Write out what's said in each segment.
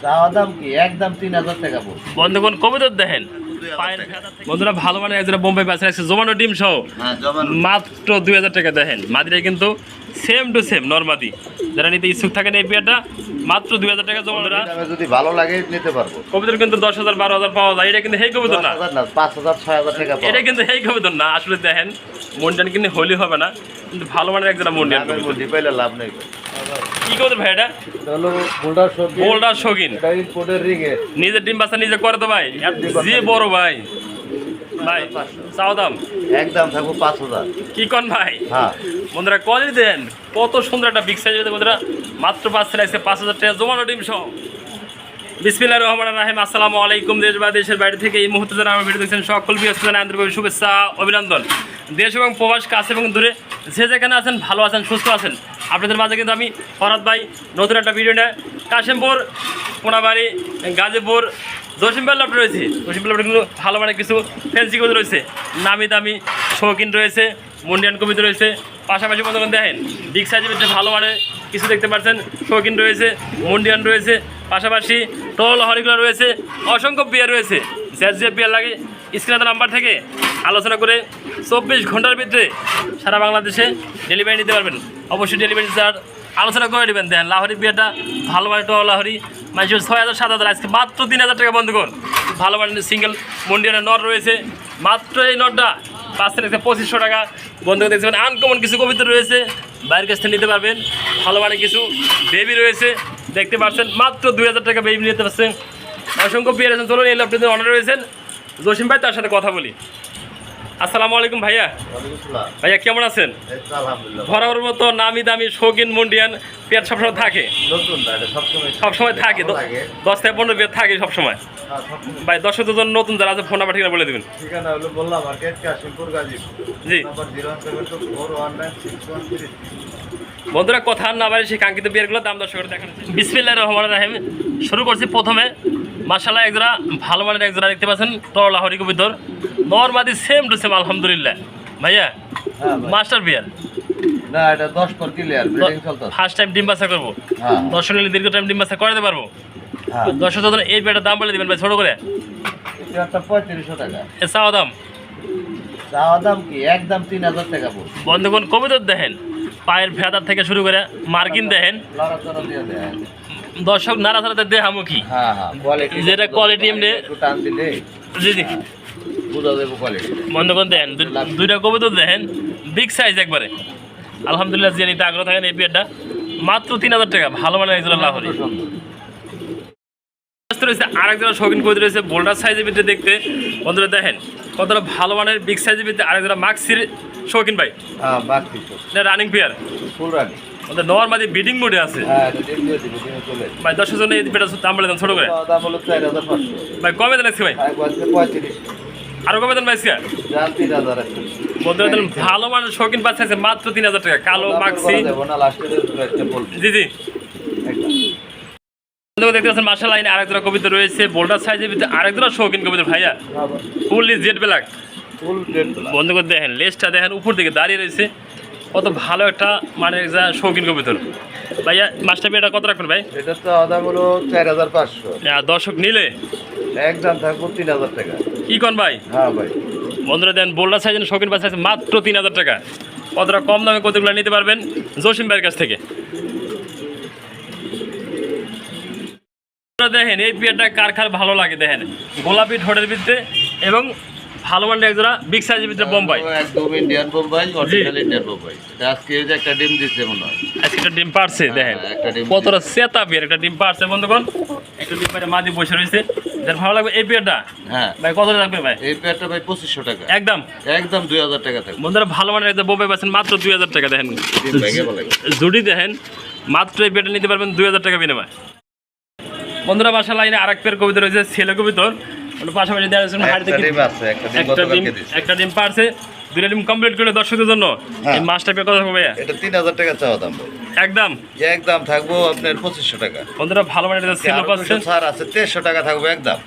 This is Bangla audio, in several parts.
চাওয়া দাম কি একদম 3000 টাকা বন্ধুগণ কবিতর দেখেন বন্ধুরা ভালো মানে একজোড়া বোম্বাই বাচ্চা আছে জমানো ডিম সহ মাত্র 2000 টাকা দেখেন মাদিরা কিন্তু সেম টু সেম নরমাদি যারা নিতে ইচ্ছুক থাকেন এই পেয়ারটা মাত্র 2000 টাকা জমানোরা যদি ভালো লাগে নিতে পারবো। কবিতর কিন্তু 10,000 12,000 পাওয়া যায় এটা কিন্তু হেই কবিতর না 5000 6000 টাকা এটা কিন্তু হেই কবিতর না আসলে দেখেন মন্ডিয়ান কিন্তু হলি হবে না কিন্তু ভালো মানের একজোড়া মন্ডিয়ান পাইলে লাভ নেই। কি কবিতর ভাই এটা হলো বোল্ডার শৌখিন এটা ইম্পোর্টের রিগে নিজের ডিম বাচ্চা নিজে করে তো ভাই যে বড় ভাই ভাই চাও দাম একদম থাকবো 5000 কি কোন ভাই হ্যাঁ বন্ধুরা কলেজ দেন কত সুন্দর একটা বিগ সাইজের বন্ধুরা মাত্র 5000 টাকা জমানো ডিম সহ বিসমিল্লাহির রহমানির রহিম আসসালামু আলাইকুম দেশ বা দেশের বাইরে থেকে এই মুহূর্তে যারা আমার ভিডিও দেখছেন সকল বিশ্বজনে আন্তরিক শুভেচ্ছা অভিনন্দন দেশ এবং প্রবাস কাছে এবং দূরে যে যেখানে আছেন ভালো আছেন সুস্থ আছেন আপনাদের মাঝে কিন্তু আমি ফরহাদ ভাই নতুন একটা ভিডিও নিয়ে কাশিমপুর পোনাবাড়ি গাজীপুর জসিমবেল লফট রয়েছে জসিমবেল লফটে কিন্তু ভালো মানে কিছু ফ্যান্সি কবিতা রয়েছে নামি দামি শৌখিন রয়েছে মন্ডিয়ান কবিতা রয়েছে পাশাপাশি বন্ধুগণ দেখেন বিগ সাইজের ভিতরে ভালো মানে কিছু দেখতে পাচ্ছেন শৌখিন রয়েছে মন্ডিয়ান রয়েছে পাশাপাশি টোল হরিগুলো রয়েছে অসংখ্য পেয়ার রয়েছে যে পেয়ার লাগে স্ক্রিনের নাম্বার থেকে আলোচনা করে 24 ঘন্টার ভিতরে সারা বাংলাদেশে ডেলিভারি নিতে পারবেন অবশ্যই ডেলিভারি চার্জ আলোচনা করে নেবেন দেন লাহরি পেয়ারটা ভালো মানে টোল লাহরি মানুষের 6000 7000 আজকে মাত্র 3000 টাকা বন্ধ করুন ভালো মানে সিঙ্গেল মন্ডিয়ানের নট রয়েছে মাত্র এই নটটা 5 থেকে 2500 টাকা বন্ধু দেখছেন আনকমন কিছু কবিতা রয়েছে বাইরের কাছ থেকে নিতে পারবেন ভালো মানে কিছু বেবি রয়েছে দেখতে পাচ্ছেন মাত্র 2000 টাকা বেবি নিতে পারছেন অসংখ্য পেয়ার আছেন চলুন এই আপনাদের অর্ডার রয়েছেন জসিম ভাই তার সাথে কথা বলি আসসালামু আলাইকুম ভাইয়া ভাইয়া কেমন আছেন বরাবর মতো নামি দামি শৌখিন মন্ডিয়ান পেয়ার সবসময় থাকে সবসময় থাকে 10 থেকে 15 পেয়ার থাকে সবসময় ভাই দর্শকদের জন্য নতুন যারা আছে ফোন নাম্বার ঠিকানা বলে দেবেন ঠিকানা হলো বললাম market Kashimpur Gazipur G number 074196130 বন্ধুরা কথা না বাড়ি সেই কাঙ্ক্ষিত বিয়ারগুলো দাম দর্শক দেখান বিসমিল্লাহির রহমানির রহিম শুরু করছি প্রথমে মাশাআল্লাহ একজোড়া ভালো মানের একজোড়া দেখতে পাচ্ছেন টলা হরি কবিতর নরমাদি সেম টু সেম আলহামদুলিল্লাহ ভাইয়া মাস্টার বিয়ার না এটা 10 পর ক্লিয়ার ব্রিডিং চলতেছে ফার্স্ট টাইম ডিম বাচ্চা করব হ্যাঁ দর্শক নিলে দীর্ঘ টাইম ডিম বাচ্চা করাতে পারবো হ্যাঁ দর্শক জন্য এই বিয়ারটার দাম বলে দিবেন ভাই ছোট করে এটা 3500 টাকা এ চাওয়া দাম কি একদম 3000 টাকা বন্ধুগণ কবিতর দেখেন পায়ের ফেদার থেকে শুরু করে মার্কিন দেখেন লড়াচড়া দিয়ে দেয় দর্শক নাড়াচাড়াতে দেখামো কি হ্যাঁ হ্যাঁ কোয়ালিটি যেটা কোয়ালিটি এমনি টান দিলে জি জি বুঝা যাবে কোয়ালিটি বন্ধুগণ দেখেন দুইটা কবিতর দেখেন বিগ সাইজ একবারে আলহামদুলিল্লাহ যে নিতে আগ্রহ থাকেন এই পেয়ারটা মাত্র 3000 টাকা ভালো মানে একজোড়া লাহরি রয়েছে আরেকজোড়া শৌখিন কবিতা রয়েছে বোল্ডার সাইজের ভিতরে দেখতে বন্ধুরা দেখেন কতটা ভালো মানের বিগ সাইজের ভিতরে আরেকজোড়া মাক্সির শৌখিন ভাই হ্যাঁ মাক্সি এটা রানিং পেয়ার ফুল রানিং ওদের নরমালি বিডিং মোডে আছে হ্যাঁ এটা দিন দিয়ে দিবে দিনে চলে ভাই 10 জন্য এই পেয়ারটা দাম বলে দেন ছোট করে দাম হলো 4500 ভাই কমে দেন আজকে ভাই একবার 35 আরো কমে দেন ভাই আজকে জান 3000 আছে বন্ধুরা দেখেন ভালো মানের শৌখিন বাচ্চা আছে মাত্র 3000 টাকা কালো মাক্সি দেব না লাস্টের একটা বলবো জি জি একদম দেখতে পাচ্ছেন মার্শাল লাইনে আরেকজোড়া কবিতা রয়েছে বোল্ডার সাইজের ভিতরে আরেকজোড়া শৌখিন কবিতা ভাইয়া ফুললি জেড ব্ল্যাক ফুল ডেট বন্ধ করে দেখেন লেজটা দেখেন উপর দিকে দাঁড়িয়ে রয়েছে কত ভালো একটা মানে শৌখিন কবিতর ভাইয়া মাস্টার বিয়াটা কত রাখবেন ভাই এটা তো দাম হলো 4500 দর্শক নিলে একদম থাকবো 3000 টাকা কি কোন ভাই হ্যাঁ ভাই বন্ধুরা দেন বোল্ডার সাইজের শৌখিন বাচ্চা আছে মাত্র 3000 টাকা কতটা কম দামে কতগুলো নিতে পারবেন জসিম ভাইয়ের কাছ থেকে দেখেন এই পেয়ারটা কার কার ভালো লাগে দেখেন গোলাপি ঠোঁটের ভিতরে এবং ভালো মানের একজোড়া বিগ সাইজের ভিতরে বোম্বাই একদম Indian Bombay original Indian Bombay আজকে এই যে একটা ডিম দিচ্ছে মনে হয় আজকে একটা ডিম পারছে দেখেন কতটা সেতা পেয়ার একটা ডিম পারছে বন্ধুগণ একটা ডিম পারে মাদি বসে রয়েছে যার ভালো লাগবে এই পেয়ারটা হ্যাঁ ভাই কত লাগবে ভাই এই পেয়ারটা ভাই 2500 টাকা একদম 2000 টাকা থাকবে বন্ধুরা ভালো মানের একটা বোম্বাই পাচ্ছেন মাত্র 2000 টাকা দেখেন জুড়ি দেখেন মাত্র এই পেয়ারটা নিতে পারবেন 2000 টাকা বিনিময় বন্ধুরা বাসা লাইনে আরেক পেয়ার কবিতা রয়েছে ছেলে কবিতর পাশাপাশি একটা ডিম পারছে দুইটা ডিম কমপ্লিট করে দর্শকদের জন্য এই মাছটা পেয়ে কথা ভাইয়া এটা 3000 টাকা চাওয়া দাম একদম একদম থাকবো আপনার 2500 টাকা বন্ধুরা ভালো মানের ছেলে পাচ্ছেন স্যার আছে 2300 টাকা থাকবে একদম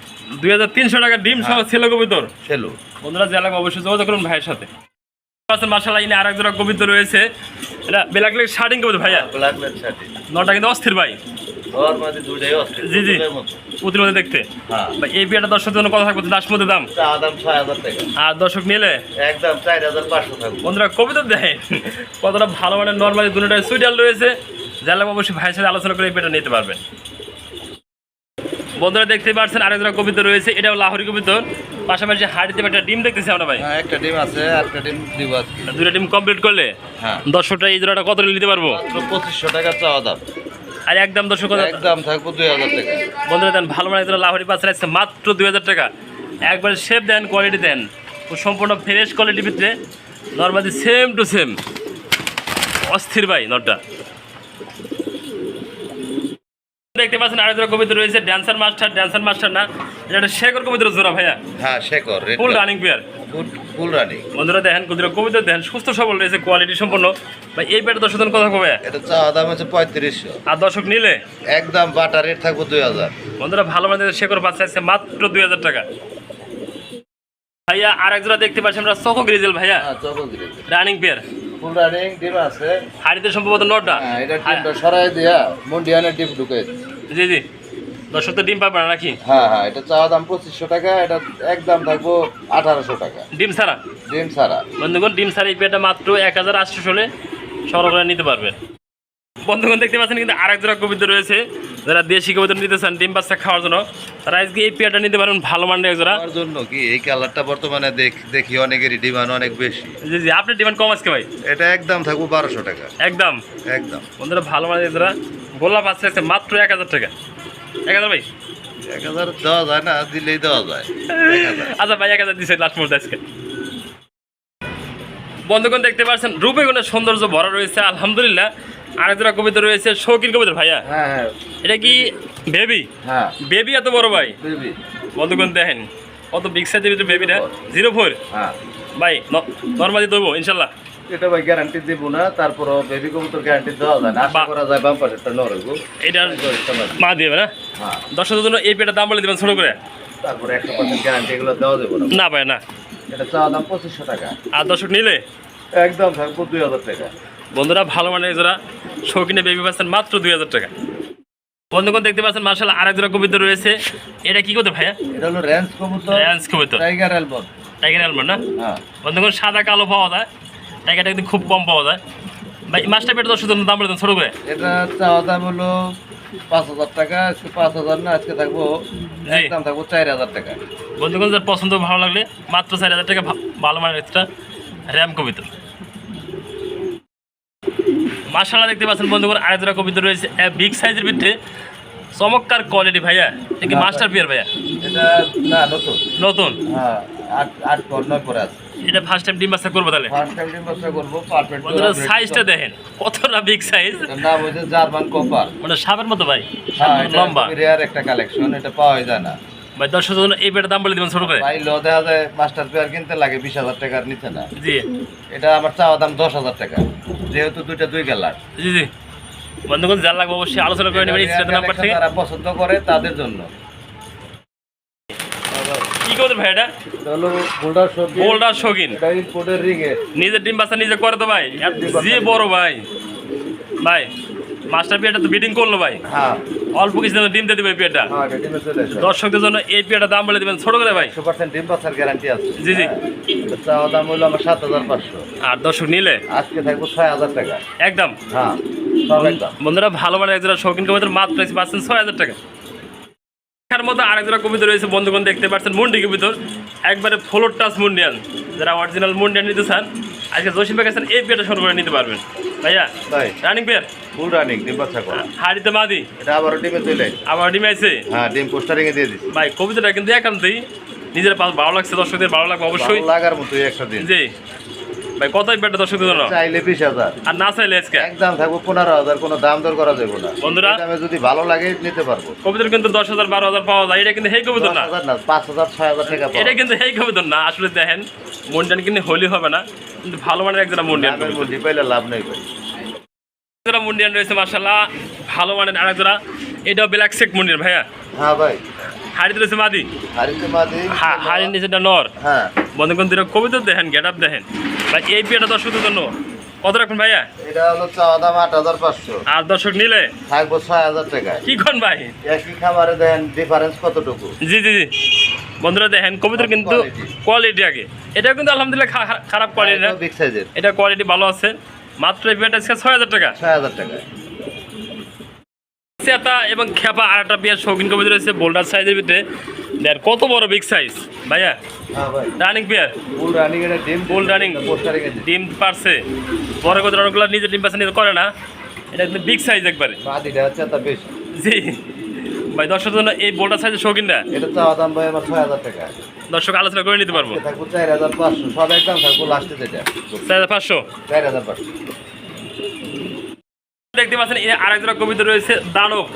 2300 টাকা ডিম সহ ছেলে কবিতর ছেলে বন্ধুরা জেলা অবশ্যই যোগাযোগ করুন ভাইয়ের সাথে মাশাআল্লাহ ইনি আরেক জোড়া কবিতর রয়েছে এটা ব্ল্যাক লেগ শার্টিং কবুতর ভাইয়া, ব্ল্যাক লেগ শার্টিং। নটা কিন্তু অস্থির ভাই। ওর মধ্যে দুইটাই অস্থির। জি জি, দুটোর মতো। পুতির মধ্যে দেখতে। হ্যাঁ। ভাই এই পেয়ারটা দর্শকের জন্য কথা থাকবে লাস্ট মধ্যে দাম, চা দাম 6000 টাকা। আর দর্শক নিলে একদম 4500 থাকবে। বন্ধুরা কবিতা দেখেন কতটা ভালো মানে নর্মালি দুটোটাই সুইটাল রয়েছে, যারা অবশ্যই ভাইয়ের সাথে আলোচনা করে এই পেয়ারটা নিতে পারবেন। বন্ধুরা দেখতে পাচ্ছেন আরেক জোড়া কবিতা রয়েছে, এটাও লাহোরি কবিতর, পাশাপাশি হাড়িতে একটা ডিম দেখতেছি আমরা ভাই। হ্যাঁ, একটা ডিম আছে, আর একটা ডিম দিব আজকে। দুটো ডিম কমপ্লিট করলে হ্যাঁ, দর্শকটা এই জোড়াটা কত নিতে পারবো? মাত্র 2500 টাকা চাওয়া দাম। আর একদম দর্শক একদম থাকবো 2000 টাকা। বন্ধুরা দেন ভালো মানে জোড়া লাহোরি পাঁচ রাখছে মাত্র 2000 টাকা। একবার শেপ দেন, কোয়ালিটি দেন, সম্পূর্ণ ফ্রেশ কোয়ালিটির ভিতরে, নর্মালি সেম টু সেম অস্থির ভাই নটটা। দেখতে পাচ্ছেন আরেক জোড়া কবিতা রয়েছে, ড্যান্সার মাস্টার না, এটা একটা শেখর কবিতার জোড়া ভাইয়া, হ্যাঁ, Shekhar full running pair. Full running. বন্ধুরা দেখেন কবিতা দেখেন, সুস্থ সবল রয়েছে, কোয়ালিটি সম্পন্ন ভাই। এই পেয়ারটা দর্শক কথা কবে? এটা চাওয়া দাম হচ্ছে 3500। আর দর্শক নিলে একদম বাটা রেট থাকবো 2000। বন্ধুরা ভালো মানে শেখর বাচ্চা আছে মাত্র 2000 টাকা। ভাইয়া আরেক জোড়া দেখতে পাচ্ছি আমরা, চকো গ্রিজেল ভাইয়া, হ্যাঁ, চকোগ্রি রানিং পেয়ার, ফুল রানিং ডিম আছে। হাড়িতে সম্ভবত নটা। হ্যাঁ, এটা ডিমটা সরাই দিয়া মুন্ডিয়ানের ডিম ঢুকে। জি জি, দর্শক তো ডিম পাবে না নাকি? হ্যাঁ হ্যাঁ, এটা চাওয়া দাম 2500 টাকা, এটা একদম থাকবো 1800 টাকা। ডিম ছাড়া ডিম ছাড়া। বন্ধুগণ, ডিম ছাড়া এই পেয়ারটা মাত্র 1800 হলে সংগ্রহ করে নিতে পারবেন। বন্ধুগণ দেখতে পাচ্ছেন কিন্তু আরেক জোড়া কবিতা রয়েছে, যারা দেশি কবিতা নিতে চান ডিম বাচ্চা খাওয়ার জন্য, তারা আজকে এই পেয়ারটা নিতে পারেন ভালো মানের এক জোড়া। আমার জন্য কি এই কালারটা বর্তমানে দেখি অনেকেরই ডিমান্ড অনেক বেশি। জি জি, আপনার ডিমান্ড কম আজকে ভাই? এটা একদম থাকবো 1200 টাকা। একদম একদম বন্ধুরা ভালো মানের এক জোড়া গোলাপ আছে আছে মাত্র 1000 টাকা। 1000 ভাই? 1000 দেওয়া যায় না, দিলেই দেওয়া যায়। 1000। আচ্ছা ভাই 1000 দিছে লাস্ট মুহূর্তে আজকে। বন্ধুগণ দেখতে পাচ্ছেন রূপে গুণে সৌন্দর্য ভরা রয়েছে আলহামদুলিল্লাহ। আরেক জোড়া কবিতা রয়েছে শৌখিন কবিতা ভাইয়া, হ্যাঁ হ্যাঁ এটা কি বেবি? হ্যাঁ, বেবি এত বড় ভাই? বেবি। বন্ধুগণ দেখেন কত বিগ সাইজের ভিতরে বেবিটা, 04 হ্যাঁ, ভাই, নর্মালি দেবো ইনশাল্লাহ? এটা ভাই গ্যারান্টি দিব না, তারপরও বেবি কবুতর গ্যারান্টি দেওয়া যায় না। আশা করা যায় বাম্পার একটা নরইব। এটার মা দিবে না? হ্যাঁ, দর্শকদের জন্য এই পেটার দাম বলে দেবেন ছোট করে? তারপরে 100% গ্যারান্টি এগুলো দেওয়া যাবে না। না ভাই না। এটা চাওয়া দাম 2500 টাকা। আর দর্শক নিলে একদম থাকবো 2000 টাকা। বন্ধুরা ভালো মানে যারা শৌখিনে বেবি পাচ্ছেন মাত্র 2000 টাকা। বন্ধুগণ দেখতে পাচ্ছেন মার্শাল্লাহ আরেক জোড়া কবিতা রয়েছে, এটা কি করতে ভাইয়া? এটা হলো রেঞ্জ কবুতর, রেঞ্জ কবিতা, টাইগার অ্যালবাম। টাইগার আলমন্ড না? হ্যাঁ, বন্ধুগণ সাদা কালো পাওয়া যায়, টাইগারটা কিন্তু খুব কম পাওয়া যায় ভাই। মাছটা পেটে দর্শকদের দাম বলে দেন ছোট করে? এটা চাওয়া দাম হলো 5000 টাকা, আজকে 5000 না, আজকে থাকবো জি। একদম থাকবো 4000 টাকা। বন্ধুগণ যার পছন্দ ভালো লাগলে মাত্র 4000 টাকা ভালো মানের একটা র্যাম কবিতা। মাশাআল্লাহ দেখতে পাচ্ছেন বন্ধুগণ আরেক জোড়া কবিতা রয়েছে বিগ সাইজের ভিতরে, চমৎকার কোয়ালিটি ভাইয়া। এটা কি মাস্টার পিয়ার ভাইয়া? এটা না, নতুন। নতুন? হ্যাঁ, 8 পর 9 পরে আছে। এটা ফার্স্ট টাইম ডিম বাচ্চা করবো তাহলে? ফার্স্ট টাইম ডিম বাচ্চা করবো, পারফেক্ট। বন্ধুরা সাইজটা দেখেন কতটা বিগ সাইজ, এটার নাম হচ্ছে জার্মান কপার। মানে সাপের মতো ভাই, হ্যাঁ, সাপের মতো লম্বা রেয়ার একটা কালেকশন, এটা পাওয়া যায় না ভাই। দর্শকদের জন্য এই পেটার দাম বলে দেবেন ছোট করে? ভাই। লো দেখা যায় মাস্টার পেয়ার কিনতে লাগে 20000 টাকার নিচে না। জি এটা আমার চাওয়া দাম 10000 টাকা, যেহেতু দুইটা 2 কালার। জি জি, বন্ধুগণ যার লাগবে অবশ্যই আলোচনা করে নেবেন স্ক্রিনের নাম্বার থেকে। যারা পছন্দ করে তাদের জন্য। কি করতে ভাই? এটা এটা হলো বোল্ডার শৌখিন। বোল্ডার শৌখিন, এটা ইম্পোর্টের রিগে। নিজের ডিম বাচ্চা নিজে করে তো ভাই, যে বড় ভাই। ভাই মাস্টার পিয়াটা তো বিডিং করলো ভাই, হ্যাঁ অল্প কিছু ডিম দিয়ে দেবে পিয়াটা। হ্যাঁ, এটা ডিমে চলে আসে। দর্শকদের জন্য এই পিয়াটার দাম বলে দেবেন ছোট করে ভাই? 100% ডিম বাচ্চার গ্যারান্টি আছে। জি জি। হ্যাঁ, এটা চাওয়া দাম হলো আমার 7500, আর দর্শক নিলে আজকে থাকবো 6000 টাকা। একদম। হ্যাঁ, সব একদম। বন্ধুরা ভালো মানে একজোড়া শৌখিন কবিতার মাত্র পাচ্ছেন 6000 টাকা। এর মধ্যে আরেকজোড়া কবিতা রয়েছে বন্ধুগণ দেখতে পাচ্ছেন মুন্ডি কবিতর, একবারে ফ্লোর টাচ মুন্ডিয়ান। যারা অরিজিনাল মুন্ডিয়ান নিতে চান আজকে জসিম ভাই কাছে এই পেয়ারটা শুরু করে নিতে পারবেন ভাইয়া। তাই রানিং পেয়ার, ফুল রানিং ডিম বাচ্চা করা। হাড়িতে মাদি, এটা আবার ডিমে চলে। আবার ডিম আছে হ্যাঁ, ডিম পোস্টারিং এ দিয়ে দিছি ভাই। কবিতাটা কিন্তু একান্তই নিজের ভালো লাগছে, দর্শকদের ভালো লাগবে অবশ্যই। ভালো লাগার মতোই একটা দিন। জি ভাই, কতই পেয়ারটা দর্শকদের জন্য? চাইলে 20000, আর না চাইলে আজকে একদম থাকবো 15000, কোনো দাম দর করা যাবে না। বন্ধুরা এই দামে যদি ভালো লাগে নিতে পারবো। কবিতার কিন্তু 10,000 12,000 পাওয়া যায়, এটা কিন্তু হেই কবিতা না, 10000 না, 5000 6000 টাকা পাবো। এটা কিন্তু হেই কবিতা না। আসলে দেখেন মুন্ডিয়ান কিন্তু হলি হবে না, কিন্তু ভালো মানের একজোড়া মুন্ডিয়ান দামের কবিতা। মধ্যে পাইলে লাভ নেই ভাই। একজোড়া মুন্ডিয়ান রয়েছে মাশাআল্লাহ ভালো মানের আরেকজোড়া, এটাও ব্ল্যাক চেক মুন্ডিয়ান ভাইয়া। হ্যাঁ ভাই, হাড়িতে রয়েছে মাদি, হারিতে মাদি। হাড়ির নিচেটা নর। হ্যাঁ, বন্ধুগণ কবিতা দেখেন, গেট আপ দেখেন ভাই। এই পেয়ারটা দর্শকদের জন্য কত রাখুন ভাইয়া? এটা হলো চাওয়া দাম 8,500। আর দর্শক নিলে থাকবো 6,000 টাকা। কি কোন ভাই? একই খামারে দেন ডিফারেন্স কতটুকু? জি জি জি বন্ধুরা দেখেন কবুতর কিন্তু কোয়ালিটি আগে, এটাও কিন্তু আলহামদুলিল্লাহ খারাপ কোয়ালিটি না, বিগ সাইজের, এটা কোয়ালিটি ভালো আছে। মাত্র এই পেয়ারটা আজকে 6,000 টাকা। 6,000 টাকা। সেটা এবং খেপা আর একটা পেয়ার শৌখিন কবুতর রয়েছে বোল্ডার সাইজের ভিতরে। দেখ কত বড় বিগ সাইজ ভাইয়া, হ্যাঁ ভাই, রানিং পেয়ার, ফুল রানিং। এটা ডিম, ফুল রানিং, পোস্টারিং এর ডিম পারছে। বড় কবুতর অনেকগুলো নিজে ডিম পারছে, নিজে করে না, এটা কিন্তু বিগ সাইজ একবারে। বাদিটা হচ্ছে তা বেশি। জি ভাই, দর্শকের জন্য এই বোল্ডার সাইজের শৌখিনটা এটা চাওয়া দাম ভাই আমার 6,000 টাকা। দর্শক আলোচনা করে নিতে পারবো। থাকবো 4,500। সব একদম থাকবো লাস্টে যেটা 4,500। 4,500। দেখতে পাচ্ছেন আরেকটা কবিতা রয়েছে দানব,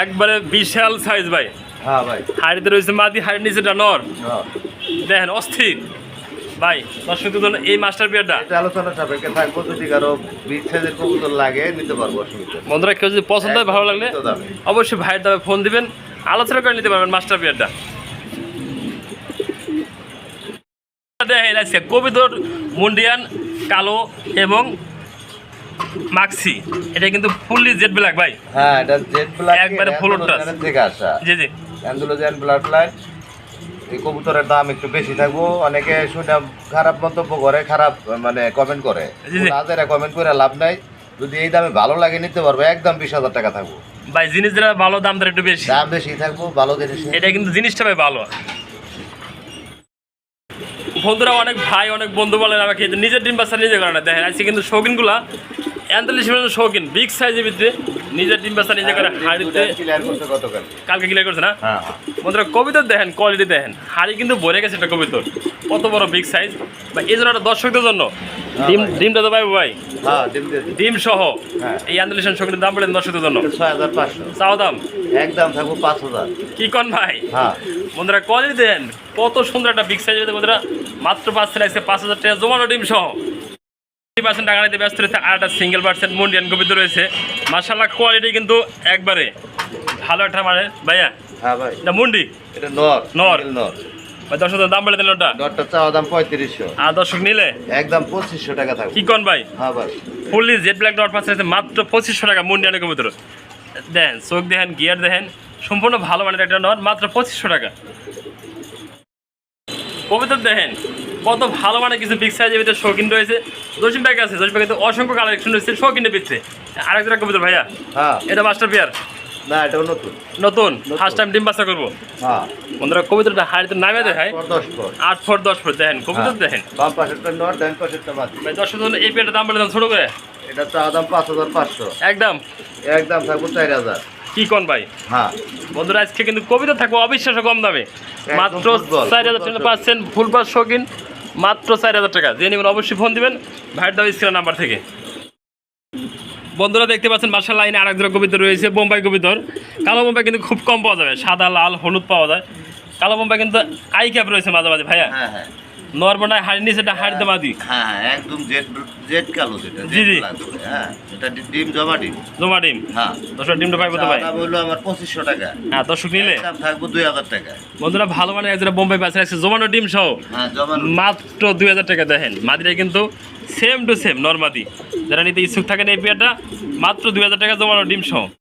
একবারে বিশাল সাইজ ভাই। হ্যাঁ ভাই, হাড়িতে রয়েছে মাদি, হাড়ির নিচে নর, হ্যাঁ। দেখেন অস্থির ভাই। দর্শকদের জন্য এই মাস্টার বিয়ারটা এটা আলোচনা সাপেক্ষে থাকবো, যদি কারো বিগ সাইজের কবুতর লাগে নিতে পারবো, অসুবিধা নেই। বন্ধুরা কেউ যদি পছন্দ হয় ভালো লাগলে একদম দামে। অবশ্যই ভাইয়ের দামে ফোন দিবেন, আলোচনা করে নিতে পারবেন মাস্টার বিয়ারটা। দেখেন আজকে কবিতর মুন্ডিয়ান কালো এবং মাক্সি, এটা কিন্তু ফুললি জেড ব্ল্যাক ভাই। হ্যাঁ, এটা জেড ব্ল্যাক একবারে ফুল টাচ থেকে আসা। জি জি অ্যান্ডালুজিয়ান ব্লাড লাইন। এই কবুতরের দাম একটু বেশি থাকবো। অনেকে শুনে খারাপ মন্তব্য করে, খারাপ মানে কমেন্ট করে। জি, জি। হাজারে কমেন্ট করে লাভ নাই। যদি এই দামে ভালো লাগে নিতে পারবো, একদম 20,000 টাকা থাকবো। ভাই জিনিস যেটা ভালো, দাম তার একটু বেশি, দাম বেশি থাকবো, ভালো জিনিস। এটা কিন্তু জিনিসটা ভাই ভালো। বন্ধুরা অনেক ভাই অনেক বন্ধু বলেন আমাকে নিজের ডিম বাচ্চা নিজে করে না, দেখেন আজকে কিন্তু শৌখিনগুলা 41 শৌখিন বিগ সাইজের ভিতরে নিজের ডিম বাচ্চা নিজে করে হাড়িতে ক্লিয়ার করতে গতকাল। কালকে ক্লিয়ার করছে না। হ্যাঁ, বন্ধুরা কবিতর দেখেন কোয়ালিটি দেখেন, হাড়ি কিন্তু ভরে গেছে একটা কবিতর, কত বড় বিগ সাইজ। বা এই জন্য একটা দর্শকদের জন্য ডিমটা তো পাইবো ভাই, হ্যাঁ, ডিম দিয়ে দিন। ডিম সহ হ্যাঁ। এই আন্দোলন শৌখিনের দাম পড়েন দর্শকদের জন্য 6,500। চাও দাম একদম থাকবো 5,000। কি কন ভাই? হ্যাঁ, বন্ধুরা কোয়ালিটি দেন কত সুন্দর একটা বিগ সাইজ। বন্ধুরা মাত্র 5,000 টাকা জমানো ডিম সহ 50% টাকা নিতে ব্যস্ত রয়েছে। আর একটা সিঙ্গেল পার্সেন্ট মুন্ডিয়ান কবিতা রয়েছে, মার্শাল্লাহ কোয়ালিটি কিন্তু একবারে ভালো একটা মানে ভাইয়া। হ্যাঁ ভাই, এটা মুন্ডি, এটা নর। নর। single নর। ভাই দর্শকদের দাম বলে দিলেন ওটা। নরটা চাওয়া দাম 3500। আর দর্শক নিলে একদম 2,500 টাকা থাকবে। কি কন ভাই? হ্যাঁ ভাই, ফুললি জেড ব্ল্যাক ডট পাচ্ছে মাত্র 2,500 টাকা মুন্ডিয়ানের কবিতর। দেখেন চোখ দেখেন, গিয়ার দেখেন, সম্পূর্ণ ভালো মানের একটা নট, মাত্র 2,500 টাকা। কবিতর দেখেন কত ভালো মানে কিছু বিগ সাইজের ভিতরে শৌখিন রয়েছে। জসিম ভাই আছে, জসিম ভাই কিন্তু অসংখ্য কালেকশন রয়েছে শৌখিনের ভিতরে। আরেকটা কবিতর ভাইয়া, হ্যাঁ। এটা মাস্টার পেয়ার না, এটাও নতুন। নতুন ফার্স্ট টাইম ডিম বাচ্চা করবো। হ্যাঁ, বন্ধুরা কবিতরটা হাড়িতে নামে দেখায় 10 ফুট। 8 foot 10 foot. দেখেন কবিতর দেখেন বাম পাশেরটা নর, ডান পাশেরটা মাদি। ভাই। দর্শক এই পেয়ারটার দাম বলে দাম ছোট করে এটা চাওয়া দাম 5,500। একদম একদম থাকবো 4,000। কি কন ভাই? হ্যাঁ, বন্ধুরা আজকে কিন্তু কবিতা থাকবো অবিশ্বাস্য কম দামে, মাত্র ফুটবল, 4,000 টাকা পাচ্ছেন ফুল পাস শৌখিন, মাত্র 4,000 টাকা। যে নেবেন অবশ্যই ফোন দিবেন ভাইয়ের দাম স্ক্রিন নাম্বার থেকে। বন্ধুরা দেখতে পাচ্ছেন বাসার লাইনে আরেক জোড়া কবিতর রয়েছে, বোম্বাই কবিতর। কালো বোম্বাই কিন্তু খুব কম পাওয়া যাবে, সাদা লাল হলুদ পাওয়া যায়। কালো বোম্বাই কিন্তু আই ক্যাপ রয়েছে মাঝে মাঝে ভাইয়া। হ্যাঁ, হ্যাঁ, নরমানায় হাড়ি নিচে হাড়িতে মাদি। হ্যাঁ, একদম জেড কালো যেটা। জি, জি। হ্যাঁ, এটা ডিম জমা ডিম। জমা ডিম। হ্যাঁ, দর্শক ডিমটা পাইবো তো ভাই? দাম হলো আমার 2,500 টাকা। হ্যাঁ দর্শক নিলে দাম থাকবো 2,000 টাকা। বন্ধুরা ভালো মানে এক জোড়া বোম্বাই পাচ্ছে আছে জমানো ডিম সহ, হ্যাঁ, জমা মাত্র 2,000 টাকা। দেখেন মাদিটা কিন্তু সেম টু সেম নরমাদি। যারা নিতে ইচ্ছুক থাকেন এই পেয়ারটা মাত্র 2,000 টাকা জমানো ডিম সহ।